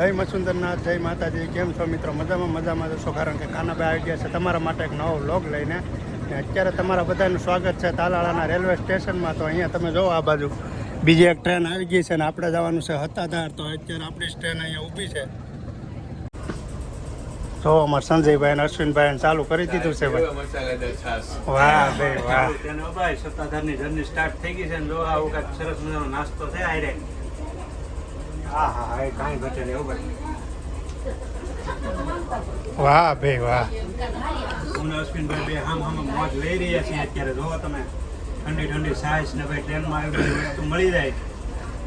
જય મસુંદરનાથ, જય માતાજી. કેમ છો મિત્રો? મજામાં છો? કારણ કે કાનાભાઈ આવી ગયા છે તમારા માટે એક નવો વ્લોગ લઈને. અત્યારે તમારા બધાનું સ્વાગત છે તાલાળાના રેલવે સ્ટેશનમાં. તો અહીંયા તમે જો આ બાજુ બીજી એક ટ્રેન આવી ગઈ છે અને આપણે જવાનું છે હતાધાર. તો અત્યારે આપણી ટ્રેન અહીંયા ઊભી છે. તો અમારે સંજયભાઈ અને અશ્વિનભાઈ ચાલુ કરી દીધું છે ભાઈ. વાહ ભાઈ વાહ. ભાઈ સત્તાધારની જર્ની સ્ટાર્ટ થઈ ગઈ છે ને જો આવું કાંઈક સરસ મજાનો નાસ્તો છે આયરે. હા હા હા, કાંઈ ઘટે નહીં ભાઈ. વાહ ભાઈ વાહ. હું અશ્વિનભાઈ બે હામ મોજ લઈ રહ્યા છીએ અત્યારે. જોવો તમે ઠંડી ઠંડી સાઈઝ ને ભાઈ ટ્રેનમાં આવી બધી વસ્તુ મળી જાય,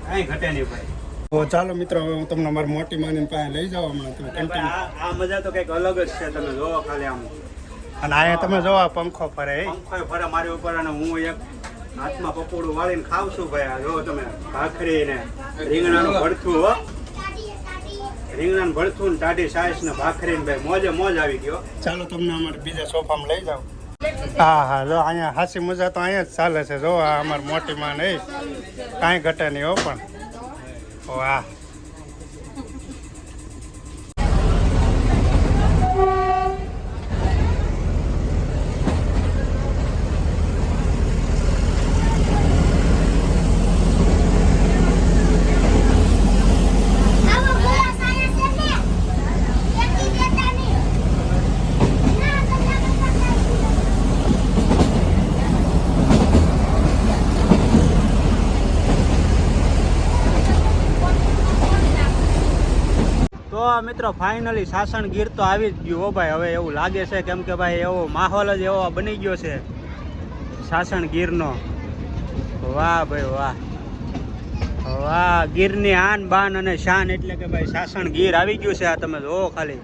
કાંઈ ઘટે નહીં ભાઈ. તો ચાલો મિત્રો, હવે હું તમને મારી મોટી માની પાસે લઈ જાવ હમણાં. તમે કન્ટિન્યુ. આ મજા તો કંઈક અલગ જ છે. તમે જોવો ખાલી આમ. અને અહીંયા તમે જો આ પંખો ફરે. પંખો ફરે મારી ઉપર અને હું એક હાથમાં પકોડું વાળીને ખાવ છું ભાઈ. આ જો તમે ભાખરી ને રીંગણાનું ભરથું, હો રીંગણાનું ભરથું ને ટાઢી સાઈઝ ને ભાખરી ને ભાઈ મોજે મોજ આવી ગયો. ચાલો તમને અમારે બીજા સોફામાં લઈ જાવ. હા હા, જો અહીંયા હાસી મજા તો અહીંયા જ ચાલે છે. જો આ અમારી મોટી માં નહીં, કાંઈ ઘટે નહીં હો. પણ વાહ. તો મિત્રો ફાઇનલી સાસણ ગીર તો આવી જ ગયું હો ભાઈ. હવે એવું લાગે છે કેમ કે ભાઈ એવો માહોલ જ એવો બની ગયો છે સાસણ ગીરનો. વાહ ભાઈ વાહ વાહ. ગીરની આન બાન અને શાન એટલે કે ભાઈ સાસણ ગીર આવી ગયું છે. આ તમે જોવો ખાલી.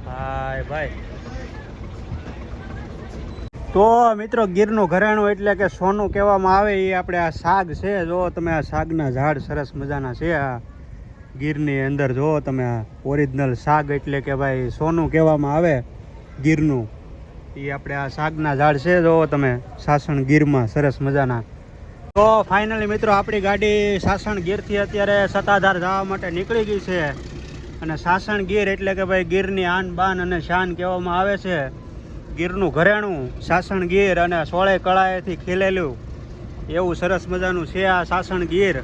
હાય ભાઈ. તો મિત્રો ગીરનું ઘરેણું એટલે કે સોનું કહેવામાં આવે એ આપણે આ શાક છે. જો તમે આ શાકના ઝાડ સરસ મજાના છે. આ ગીરની અંદર જો તમે આ ઓરિજિનલ શાક એટલે કે ભાઈ સોનું કહેવામાં આવે ગીરનું. એ આપણે આ શાકના ઝાડ છે. જો તમે સાસણ ગીરમાં સરસ મજાના. તો ફાઇનલી મિત્રો આપણી ગાડી સાસણ ગીરથી અત્યારે સત્તાધાર જવા માટે નીકળી ગઈ છે. અને સાસણ ગીર એટલે કે ભાઈ ગીરની આન બાન અને શાન કહેવામાં આવે છે. ગીરનું ઘરેણું સાસણ ગીર અને સોળે કળાએથી ખીલેલું એવું સરસ મજાનું છે આ સાસણ ગીર.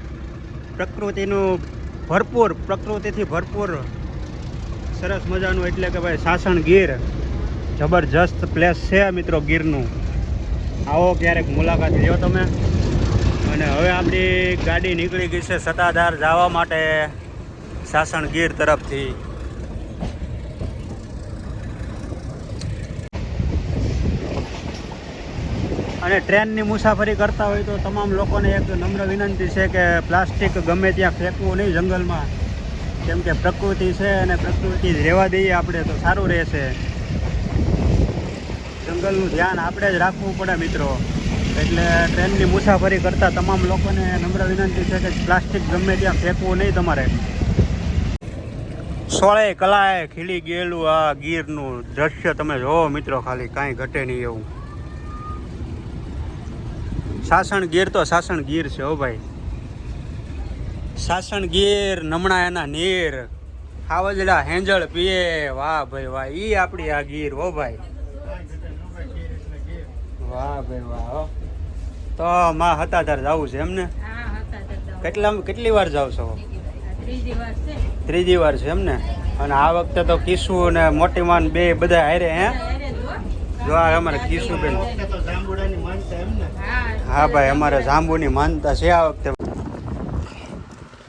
પ્રકૃતિથી ભરપૂર સરસ મજાનું એટલે કે ભાઈ સાસણ ગીર જબરજસ્ત પ્લેસ છે મિત્રો ગીરનું. આવો ક્યારેક મુલાકાત લ્યો તમે. અને હવે આપણી ગાડી નીકળી ગઈ છે સત્તાધાર જવા માટે સાસણ ગીર તરફથી. અને ટ્રેનની મુસાફરી કરતા હોય તો તમામ લોકોને એક નમ્ર વિનંતી છે કે પ્લાસ્ટિક ગમે ત્યાં ફેંકવું નહીં જંગલમાં. કેમ કે પ્રકૃતિ છે અને પ્રકૃતિ જ રહેવા દઈએ આપણે તો સારું રહેશે. જંગલનું ધ્યાન આપણે જ રાખવું પડે મિત્રો. એટલે ટ્રેનની મુસાફરી કરતા તમામ લોકોને નમ્ર વિનંતી છે કે પ્લાસ્ટિક ગમે ત્યાં ફેંકવું નહીં તમારે. સોળે કલાએ ખીલી ગયેલું આ ગીરનું દ્રશ્ય તમે જોવો મિત્રો ખાલી, કાંઈ ઘટે નહીં એવું. સાસણ ગીર તો સાસણ ગીર છે હો ભાઈ. સાસણ ગીર નમણા એના નીર હાવજડા હેંજળ પીએ. વાહ ભાઈ વાહ. ઈ આપણી આ ગીર હો ભાઈ. વાહ ભાઈ વાહ. તો માં હતાધાર જવું છે એમને? કેટલી વાર જાવ છો? ત્રીજી વાર છે એમને? અને આ વખતે તો કિશુ ને મોટી માન બે બધા હારે હે? જો આ અમારે કિશુ બેન. હા ભાઈ, અમારે જાંબુની માનતા છે આ વખતે.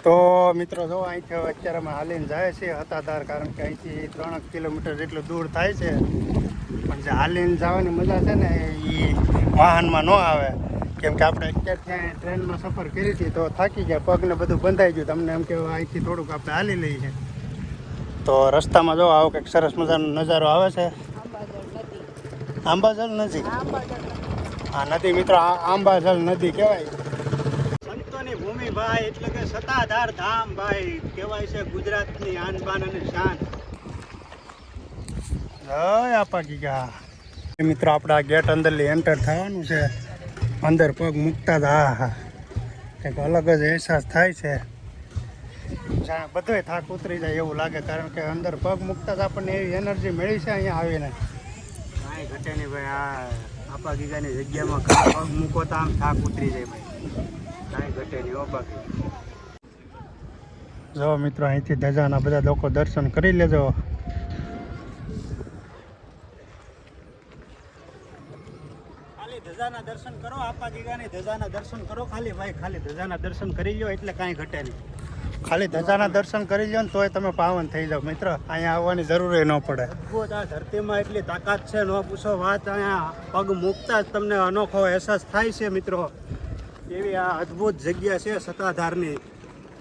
તો મિત્રો જો અહીંથી અત્યારે અમે હાલીને જાય છીએ હતાધાર. કારણ કે અહીંથી 3 કિલોમીટર જેટલું દૂર થાય છે. પણ જે હાલીને જવાની મજા છે ને એ વાહનમાં ન આવે. કેમ કે આપણે અત્યારે ત્યાં ટ્રેનમાં સફર કરી હતી તો થાકી ગયા, પગને બધું બંધાઈ ગયું. તમને એમ કે અહીંથી થોડુંક આપણે હાલી લઈએ. તો રસ્તામાં જો આવો કંઈક સરસ મજાનો નજારો આવે છે. આંબાજલ નદી. હા નદી મિત્રો, આંબાજલ નદી કહેવાય. સંતોની ભૂમિ ભાઈ એટલે કે સત્તાધાર ધામ ભાઈ કહેવાય છે ગુજરાતની આન બાન અને શાન. જય આપા ગીગા. મિત્રો આપણે આ ગેટ અંદરથી એન્ટર થવાનું છે. અંદર પગ મૂકતા જ હા હા કંઈક અલગ જ અહેસાસ થાય છે. જ્યાં બધોય થાક ઉતરી જાય એવું લાગે, કારણ કે અંદર પગ મૂકતા જ આપણને એવી એનર્જી મળી છે અહીંયા આવીને. કાંઈ ઘટે નહીં ભાઈ. આ આપા ગીગાની જગ્યામાં પગ મૂકો તો આમ થાક ઉતરી જાય ભાઈ. કાંઈ ઘટે નહીં હો બાકી. જો મિત્રો અહીંથી ધજાના બધા લોકો દર્શન કરી લેજો. ખાલી ધજાના દર્શન કરો, આપા ગીગાની ધજાના દર્શન કરો ખાલી ભાઈ. ખાલી ધજાના દર્શન કરી લો એટલે કાંઈ ઘટે નહીં. ખાલી ધજાના દર્શન કરી લો ને તોય તમે પાવન થઈ જાઓ મિત્ર. અહીંયા આવવાની જરૂર ન પડે. અદ્ભુત આ ધરતીમાં એટલી તાકાત છે, ન પૂછો વાત. અહીંયા પગ મૂકતા જ તમને અનોખો અહેસાસ થાય છે મિત્રો. એવી આ અદ્ભુત જગ્યા છે સત્તાધારની,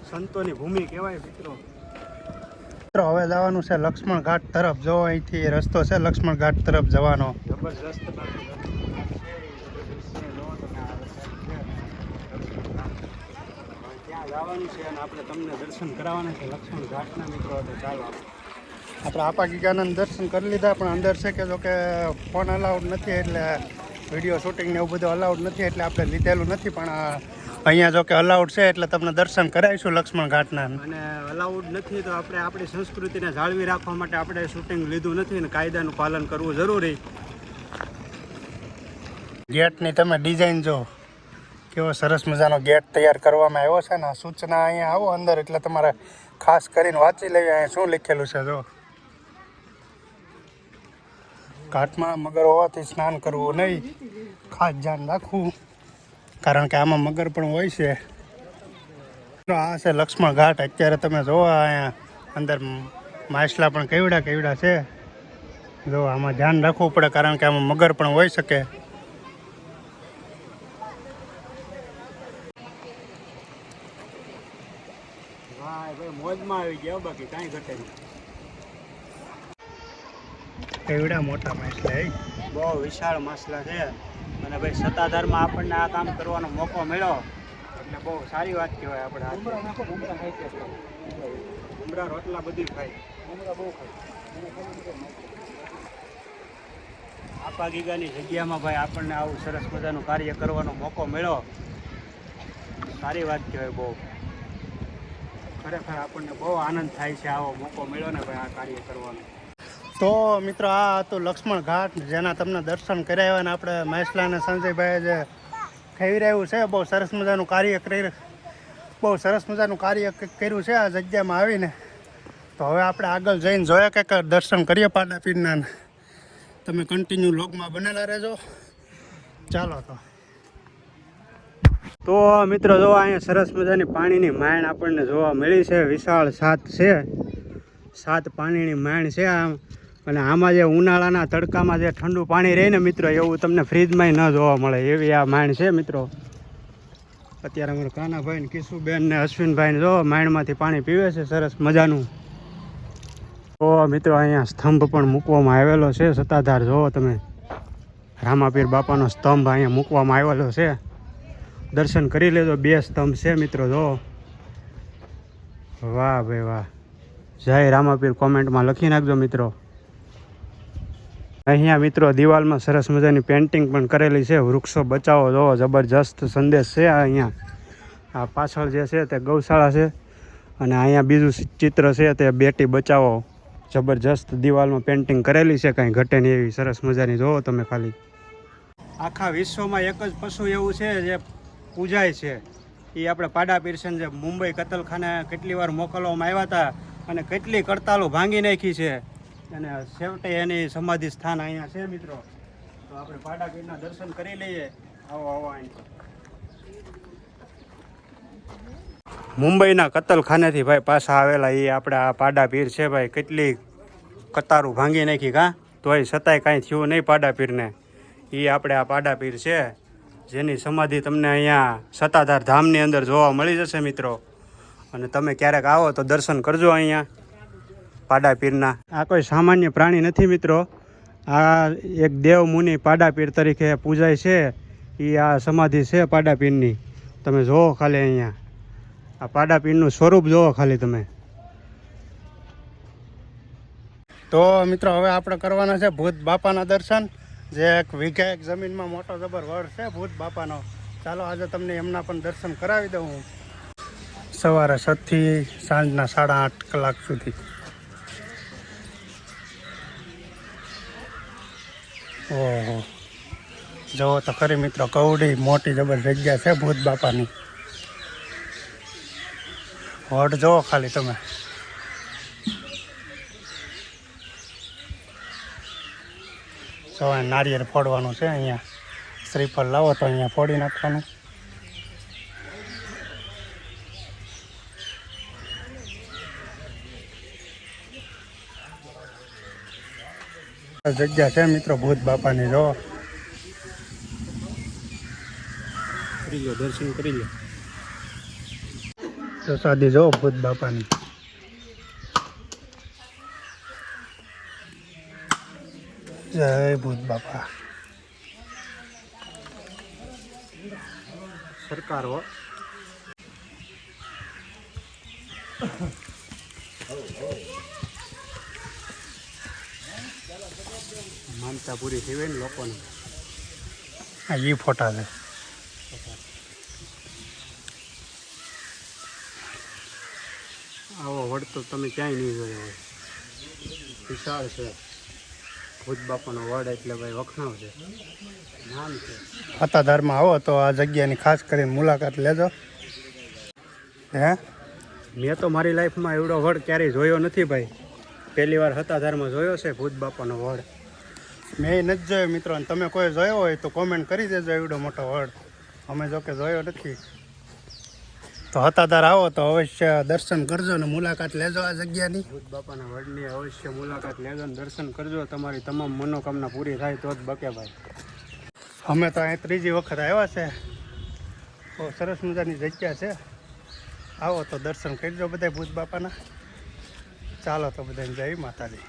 સંતોની ભૂમિ કહેવાય મિત્રો. મિત્રો હવે જવાનું છે લક્ષ્મણ ઘાટ તરફ. જો અહીંથી રસ્તો છે લક્ષ્મણ ઘાટ તરફ જવાનો. જબરજસ્ત ત્યાં જવાનું છે અને આપણે તમને દર્શન કરાવવાના છે લક્ષ્મણ ઘાટના મિત્રો. તો ચાલો આપણે આપા ગીગાના દર્શન કરી લીધા, પણ અંદર છે કે જો કે ફોન અલાઉડ નથી, એટલે વિડીયો શૂટિંગ ને એવું બધું અલાઉડ નથી, એટલે આપણે લીધેલું નથી. પણ અહીંયા જો કે અલાઉડ છે એટલે તમને દર્શન કરાવીશું લક્ષ્મણ ઘાટના. અને અલાઉડ નથી તો આપણે આપણી સંસ્કૃતિને જાળવી રાખવા માટે આપણે શૂટિંગ લીધું નથી અને કાયદાનું પાલન કરવું જરૂરી. ગેટની તમે ડિઝાઇન જો, કેવો સરસ મજાનો ગેટ તૈયાર કરવામાં આવ્યો છે ને. સૂચના અહીંયા આવો અંદર એટલે તમારે ખાસ કરીને વાંચી લેવી અહીંયા શું લખેલું છે. જો ઘાટમાં મગર હોવાથી સ્નાન કરવું નહીં, ખાસ ધ્યાન રાખવું, કારણ કે આમાં મગર પણ હોય છે. આ છે લક્ષ્મણ ઘાટ. અત્યારે તમે જોવો અહીંયા અંદર માછલા પણ કેવડા છે. જો આમાં ધ્યાન રાખવું પડે, કારણ કે આમાં મગર પણ હોઈ શકે. ભાઈ મોજમાં આવી ગયા બાકી કાંઈ ઘટે નહીં. કેવડા મોટા માછલા એ બહુ વિશાળ માછલા છે અને ભાઈ સત્તાધારમાં આપણને આ કામ કરવાનો મોકો મળ્યો એટલે બહુ સારી વાત કહેવાય. આપણે ઉમરા રોટલા બધી ખાય, આપા ગીગાની જગ્યામાં ભાઈ આપણને આવું સરસ મજાનું કાર્ય કરવાનો મોકો મળ્યો. સારી વાત કહેવાય બહુ. ખરેખર આપણને બહુ આનંદ થાય છે આવો મોકો મળ્યો ને ભાઈ આ કાર્ય કરવાનો. તો મિત્રો આ હતું લક્ષ્મણ ઘાટ, જેના તમને દર્શન કરાવ્યા. ને આપણે માછલાને સંજયભાઈએ જે ખવડાવ્યું છે, બહુ સરસ મજાનું કાર્ય કર્યું છે આ જગ્યામાં આવીને. તો હવે આપણે આગળ જઈને જોઈએ કે દર્શન કરીએ પાડાપીરના. તમે કન્ટિન્યુ લોગમાં બનેલા રહેજો. ચાલો તો મિત્રો જો અહીંયા સરસ મજાની પાણીની માણ આપણને જોવા મળી છે. વિશાળ સાત છે, 7 પાણીની માણ છે આમ. અને આમાં જે ઉનાળાના તડકામાં જે ઠંડુ પાણી રહે ને મિત્રો, એવું તમને ફ્રીજમાંય ન જોવા મળે એવી આ માણ છે મિત્રો. અત્યારે અમારા કાનાભાઈ ને કિશુબેન ને અશ્વિનભાઈ જો માણમાંથી પાણી પીવે છે સરસ મજાનું. તો મિત્રો અહીંયા સ્તંભ પણ મૂકવામાં આવેલો છે સત્તાધાર. જોવો તમે, રામાપીર બાપાનો સ્તંભ અહીંયા મૂકવામાં આવેલો છે. દર્શન કરી લેજો. 2 સ્તંભ છે મિત્રો. જો વાહ ભાઈ વાહ. જય રામાપીર કોમેન્ટમાં લખી નાખજો મિત્રો. અહીંયા મિત્રો દિવાલમાં સરસ મજાની પેન્ટિંગ પણ કરેલી છે. વૃક્ષો બચાવો. જો જબરજસ્ત સંદેશ છે અહીંયા. આ પાછળ જે છે તે ગૌશાળા છે અને અહીંયા બીજું ચિત્ર છે તે બેટી બચાવો. જબરજસ્ત દિવાલમાં પેન્ટિંગ કરેલી છે, કાંઈ ઘટે નહીં એવી સરસ મજાની. જોવો તમે ખાલી. આખા વિશ્વમાં એક જ પશુ એવું છે જે પૂજાય છે, એ આપણે પાડાપીર છે. જે મુંબઈ કતલખાને કેટલી વાર મોકલવામાં આવ્યા હતા અને કેટલી કડતાલો ભાંગી નાખી છે, અને છેવટે એની સમાધિ સ્થાન અહીંયા છે મિત્રો. તો આપણે પાડાપીરના દર્શન કરી લઈએ. આવો અહીં મુંબઈના કતલખાનેથી ભાઈ પાછા આવેલા એ આપણે આ પાડાપીર છે ભાઈ. કેટલી કતારું ભાંગી નાખી કાં, તોય છતાંય કાંઈ થયું નહીં પાડાપીરને. એ આપણે આ પાડાપીર છે, જેની સમાધિ તમને અહીંયા સત્તાધાર ધામની અંદર જોવા મળી જશે મિત્રો. અને તમે ક્યારેક આવો તો દર્શન કરજો અહીંયા પાડાપીરના. આ કોઈ સામાન્ય પ્રાણી નથી મિત્રો. આ એક દેવ મુનિ પાડાપીર તરીકે પૂજાય છે. એ આ સમાધિ છે પાડાપીરની. તમે જોવો ખાલી અહીંયા આ પાડાપીરનું સ્વરૂપ જોવો ખાલી તમે. તો મિત્રો હવે આપણે કરવાના છે ભૂત બાપાના દર્શન, જે એક વીઘા એક જમીનમાં મોટો જબર વડ છે ભૂત બાપાનો. ચાલો આજે તમને એમના પણ દર્શન કરાવી દઉં હું. સવારે 7 થી સાંજના 8:30 કલાક સુધી. ઓહો, જુઓ તો ખરી મિત્રો, કવડી મોટી જબર જગ્યા છે ભૂત બાપાની. વડ જુઓ ખાલી તમે. જો નારિયેળ ફોડવાનું છે અહીંયા. શ્રીફળ લાવો તો અહીંયા ફોડી નાખવાનું. જગ્યા છે મિત્રો ભૂત બાપાની. જો કરી લો, દર્શન કરી લો. તો સાદી જો ભૂત બાપાની. જય ભૂત બાપા. સરકાર હો. માનતા પૂરી થઈ હોય ને લોકોની. આ ઈ ફોટા છે. આવો વડ તો તમે ક્યાંય નહીં જોયો હોય. વિશાળ છે ભૂત બાપાનો વડ, એટલે ભાઈ વખણાવ છે, નામ છે. સત્તાધારમાં આવો તો આ જગ્યાની ખાસ કરીને મુલાકાત લેજો. હે, મેં તો મારી લાઈફમાં એવડો વડ ક્યારેય જોયો નથી ભાઈ. પહેલી વાર સત્તાધારમાં જોયો છે ભૂત બાપાનો વડ. મેં નથી જોયો મિત્રો, અને તમે કોઈ જોયો હોય તો કોમેન્ટ કરી દેજો એવડો મોટો વડ. અમે જો કે જોયો નથી. તો સત્તાધાર આવો તો અવશ્ય દર્શન કરજો ને મુલાકાત લેજો આ જગ્યાની. ભૂત બાપાના વડની અવશ્ય મુલાકાત લેજો ને દર્શન કરજો. તમારી તમામ મનોકામના પૂરી થાય તો જ બકે ભાઈ. અમે તો અહીં 3જી વખત આવ્યા છે. બહુ સરસ મજાની જગ્યા છે. આવો તો દર્શન કરજો બધા ભૂત બાપાના. ચાલો તો બધાને જય માતાજી.